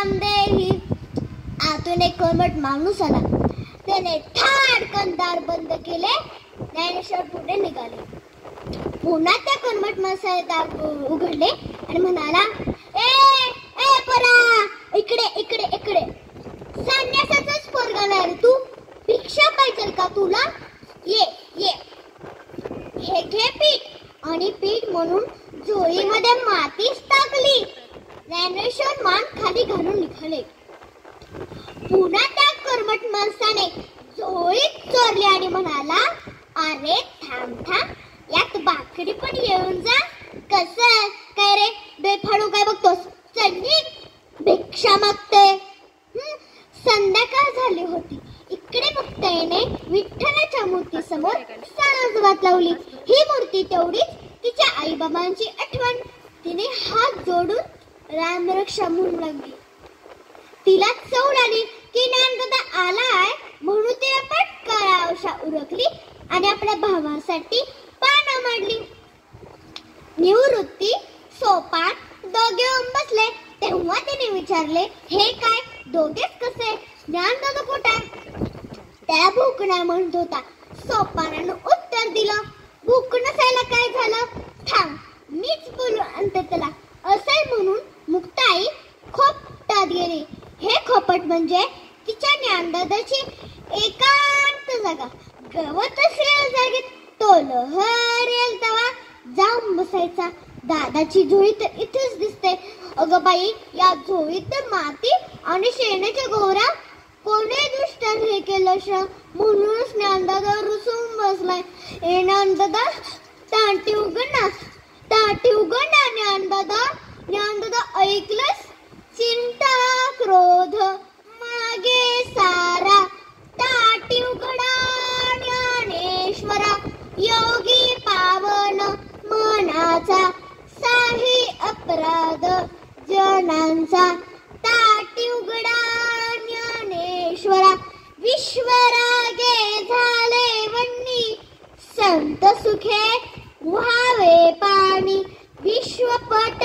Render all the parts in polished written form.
नामदेव. आतून एक कर्मठ माणूस आला. त्याने ठाडकन दार बंद केले. ज्ञानेश्वर पुढे निघाले. पुन्हा त्या कर्मठ माणसाने दार उघडले आणि म्हणाला, ए ए परा, इकडे इकडे इकडे. संन्यासाचाच पोरगा नाही रे तू? भिक्षा पाहिजे का तुला? ये ये, हे घे पीठ. आणि पीठ म्हणून झोळीमध्ये मातीच टाकली. ज्ञानेश्वर मान खाली घालून निघाले. पुन्हा त्या कर्मठ माणसाने झोळीत चोरली आणि म्हणाला, अरे थांब थांब, यात भाकरी पण येऊन जा. कसं काय रे बेफाडू काय बघतोस? चल निघ, भिक्षा मागते. संध्याकाळ झाली होती. इकडे मुक्ताईने विठ्ठलाच्या मूर्तीसमोर सारस्वत लावली. ही मूर्ती तेवढीच तिच्या आईबाबांची आठवण. तिने हात जोडून रामरक्षा म्हणू लागली. तिला चौल आली की ज्ञानदादा आलाय म्हणून तिने पटकन आरशा उरकली आणि आपल्या भावासाठी पानं मांडली. निवृत्ती सोपान दोघे येऊन बसले. तेव्हा तिने विचारले, हे काय दोघेच कसे? ज्ञानदादा कुठे? त्याला भूक नाही म्हणत होता. सोपानानं उत्तर दिलं, भूक नसायला काय झालं? थांब, मीच बोलू आणते त्याला. असे म्हणून मुक्ताई खोपटात गेली. हे खोपट म्हणजे तिच्या ज्ञानदादाची एकांत जागा. गवत असेल जागेत तो लहरेल तेव्हा जाऊन बसायचा. दादाची झोळी तर इथेच दिसते. अगं बाई, या झोळीत माती आणि शेणाच्या गोवरा कोणी दुष्टाने हे केलं म्हणूनच ज्ञानदादा रुसून बसलाय. ए ज्ञानदादा, ताटी उघड ना, ताटी उघड ना ज्ञानदादा. ज्ञानदादा ऐकलंस? चिंता क्रोध मागे सारा, ताटी उघडा ज्ञानेश्वरा. योगी पावन मनाचा, साही अपराध जनांचा. ताटी उघडा ज्ञानेश्वरा. विश्वरागे झाले वन्नी, संत सुखे व्हावे पाणी. विश्वपट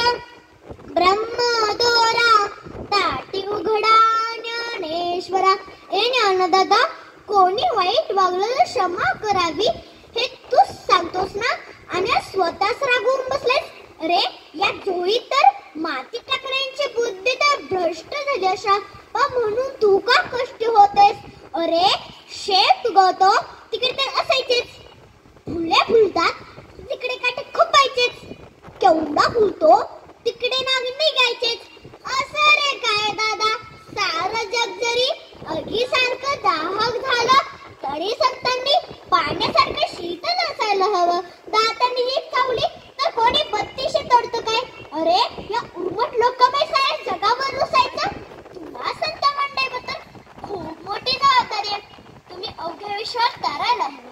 ब्रह्मदोरा, ताटी उघडा ज्ञानेश्वरा. ए ज्ञानदादा, कोणी वाईट वागलं तर क्षमा करावी हे तूच सांगतोस ना, आणि स्वतःच रागवून बसलेस. अरे या झोळीत तर माती टाकण्याची बुद्धी तर भ्रष्ट झाली अशा, म्हणून तू का कष्ट होतेस? अरे शेत गवतो तिकडे तर असायचेच, फुले फुलतात तिकडे काटे खुपायचेच, केवढा फुलतो तिकडे नाग निघायचेच. असं रे काय दादा, सारं जग जरी अगीसारखं दाहक झालं तरी संतांनी पाण्यासारखं शीतल असायला हवं. दातांनी ही चावली तर कोणी बत्तीशी तोडतं काय? अरे या उर्मट लोकांमुळे साऱ्या जगावर रुसायचं. तुला संत मंडळीबद्दल खूप मोठी जबाबदारी आहे. तुम्ही अवघ्या विश्वास करायला हवं.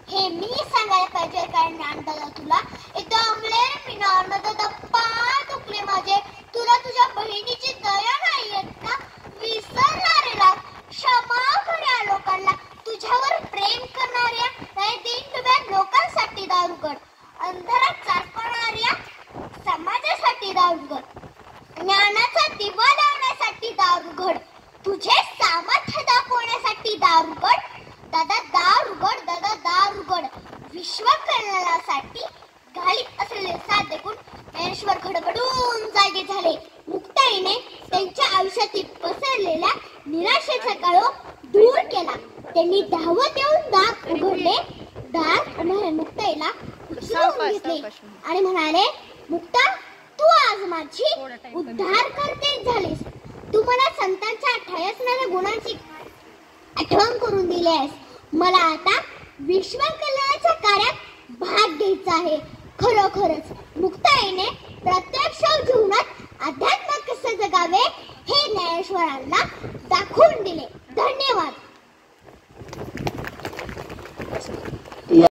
हे मी सांगायला पाहिजे काय ज्ञानदादा तुला? इथं अमले मी ज्ञानदादा, पाय दुखले माझे. तुला तुझ्या बहिणीची दया नाही येत का? विसरणारेला क्षमा कर या लोकांना. तुझ्यावर प्रेम करणाऱ्या नाही दीनदुबळ्या लोकांसाठी दारुगड, अंधारात चालणाऱ्या समाजासाठी दारुगड, ज्ञानाचा दिवा लावण्यासाठी दारुगड, तुझे सामर्थ्य दाखवण्यासाठी दारुगड. दादा दारुगड, दादा दारुगड. विश्व कल्याणासाठी घालीत असलेले साथ देखून ज्ञानेश्वर खडबडून जागे झाले. मुक्ताईने त्यांच्या आयुष्यातील पसरलेल्या निराशेचा काळो दूर केला. त्यांनी धावत येऊन दार उघडले. दार उघडणाऱ्या मुक्ताईला उचलून घेतले आणि म्हणाले, मुक्ता, तू आज माझी उद्धार करते झालीस. तू मला संतांच्या ठयसणाऱ्या गुणांची आठवण करून दिली आहेस. मला आता विश्व कल्याणाच्या कार्यात भाग घ्यायचा आहे. खरोखरच मुक्ताईने प्रत्यक्ष